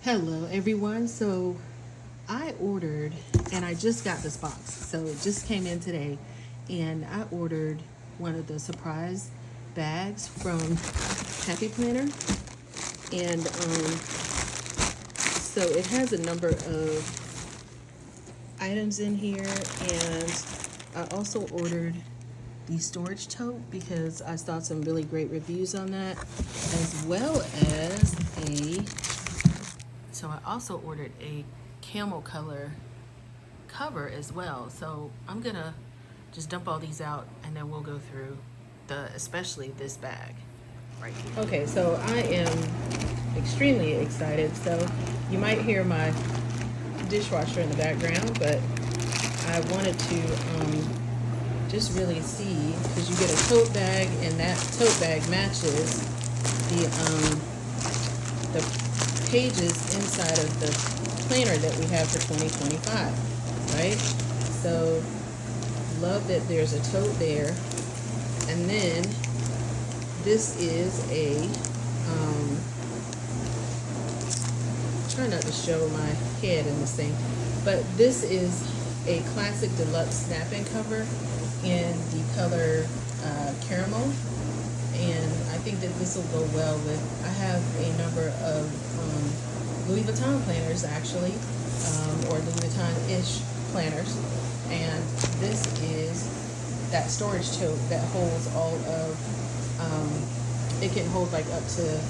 Hello everyone. So I ordered and I just got this box. So it just came in today and I ordered one of the surprise bags from Happy Planner. And so it has a number of items in here, and I also ordered the storage tote because I saw some really great reviews on that, as well as so I also ordered a camel color cover as well. So I'm gonna just dump all these out and then we'll go through especially this bag right here. Okay, so I am extremely excited. So you might hear my dishwasher in the background, but I wanted to just really see, because you get a tote bag and that tote bag matches the pages inside of the planner that we have for 2025, right? So love that there's a tote there. And then this is try not to show my head in this thing, but this is a classic deluxe snap-in cover in the color caramel, and I think that this will go well with, I have a number of Louis Vuitton planners actually, or Louis Vuitton-ish planners, and this is that storage tote that holds all of, it can hold like up to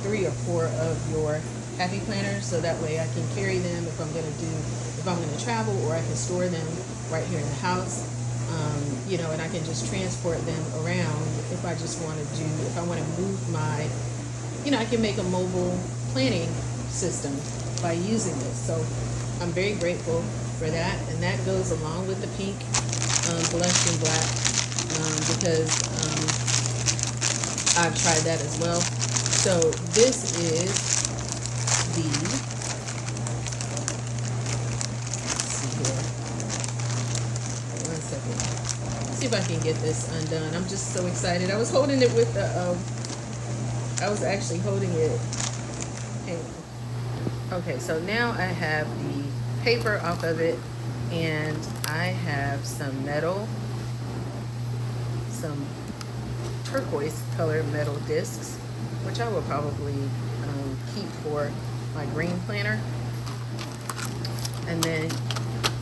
3 or 4 of your Happy Planners, so that way I can carry them if I'm gonna travel, or I can store them right here in the house. And I can just transport them around if I just want to if I want to move my, I can make a mobile planning system by using this. So I'm very grateful for that, and that goes along with the pink blush and black, because I've tried that as well. So this is see if I can get this undone. I'm just so excited. I was holding it with I was actually holding it. Okay, so now I have the paper off of it, and I have some turquoise color metal discs, which I will probably keep for my green planner. And then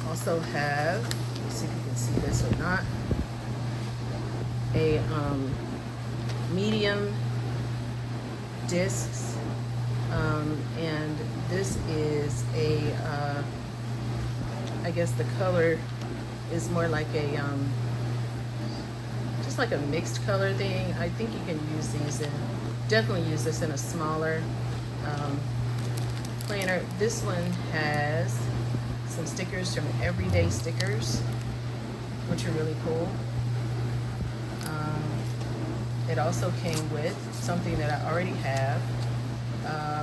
also have, let's see if you can see this or not, a medium discs, and this is I guess the color is more like just like a mixed color thing. I think you can use these definitely use this in a smaller planner. This one has some stickers from Everyday Stickers, which are really cool. It also came with something that I already have,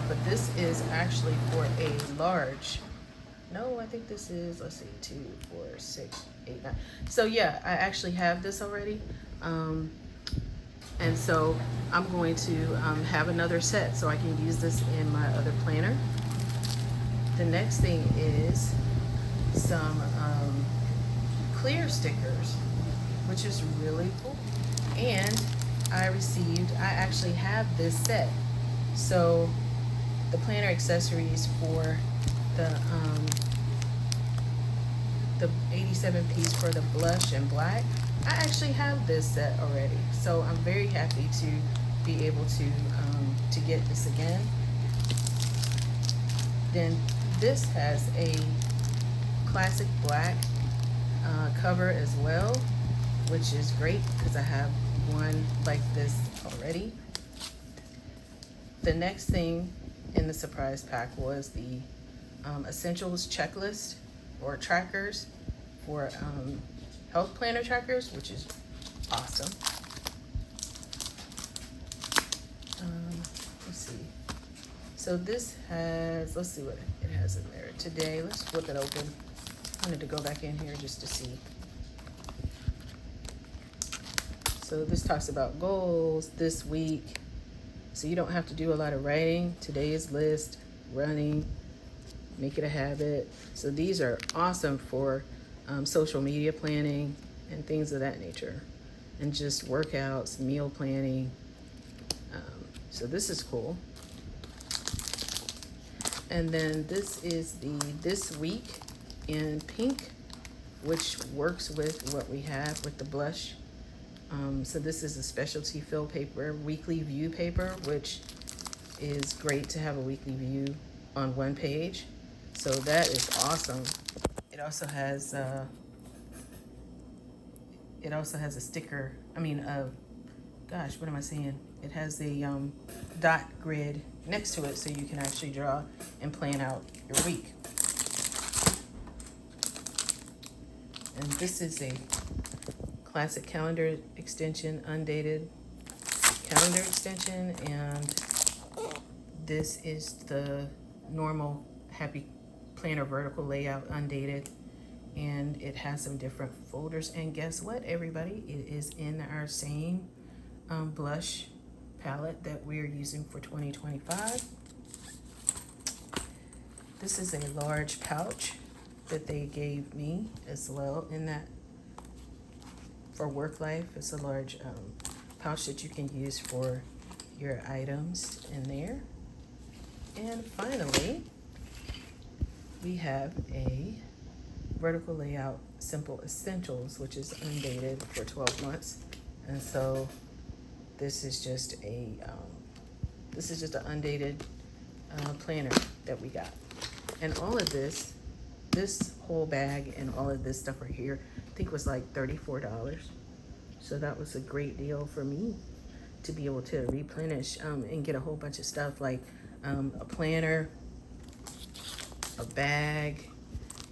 but this is actually for a large. No, I think this is, let's see, 2, 4, 6, 8, 9. So yeah, I actually have this already. And so I'm going to have another set so I can use this in my other planner. The next thing is some clear stickers, which is really cool. And I actually have this set. So the planner accessories for the 87 piece for the blush and black, I actually have this set already. So I'm very happy to be able to get this again. Then this has a classic black cover as well, which is great because I have one like this already. The next thing in the surprise pack was the essentials checklist or trackers for health planner trackers, which is awesome. Let's see. So this has, let's see what it has in there today. Let's flip it open. I wanted to go back in here just to see. So this talks about goals this week. So you don't have to do a lot of writing. Today's list, running, make it a habit. So these are awesome for social media planning and things of that nature, and just workouts, meal planning. So this is cool. And then this is the This Week in pink, which works with what we have with the blush. So this is a specialty fill paper, weekly view paper, which is great to have a weekly view on one page. So that is awesome. It also has a sticker. Gosh, what am I saying? It has a dot grid next to it, so you can actually draw and plan out your week. And this is a classic calendar extension, undated calendar extension, and this is the normal Happy Planner vertical layout, undated, and it has some different folders. And guess what, everybody? It is in our same blush palette that we're using for 2025. This is a large pouch that they gave me as well in that for work life. It's a large pouch that you can use for your items in there. And finally, we have a vertical layout simple essentials, which is undated for 12 months. And so this is just an undated planner that we got. And all of this whole bag and all of this stuff right here, I think was like $34. So that was a great deal for me to be able to replenish and get a whole bunch of stuff like a planner, a bag,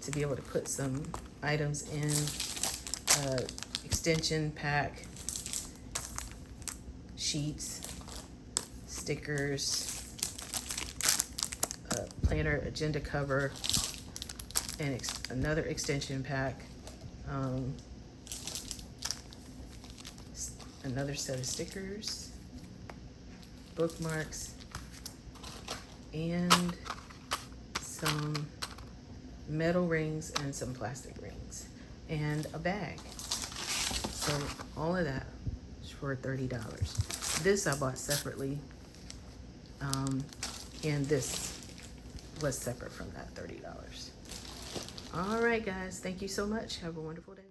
to be able to put some items in, extension pack, sheets, stickers, planner agenda cover, and another extension pack, another set of stickers, bookmarks, and some metal rings and some plastic rings, and a bag. So all of that is for $30. This I bought separately, and this was separate from that $30. All right, guys, thank you so much. Have a wonderful day.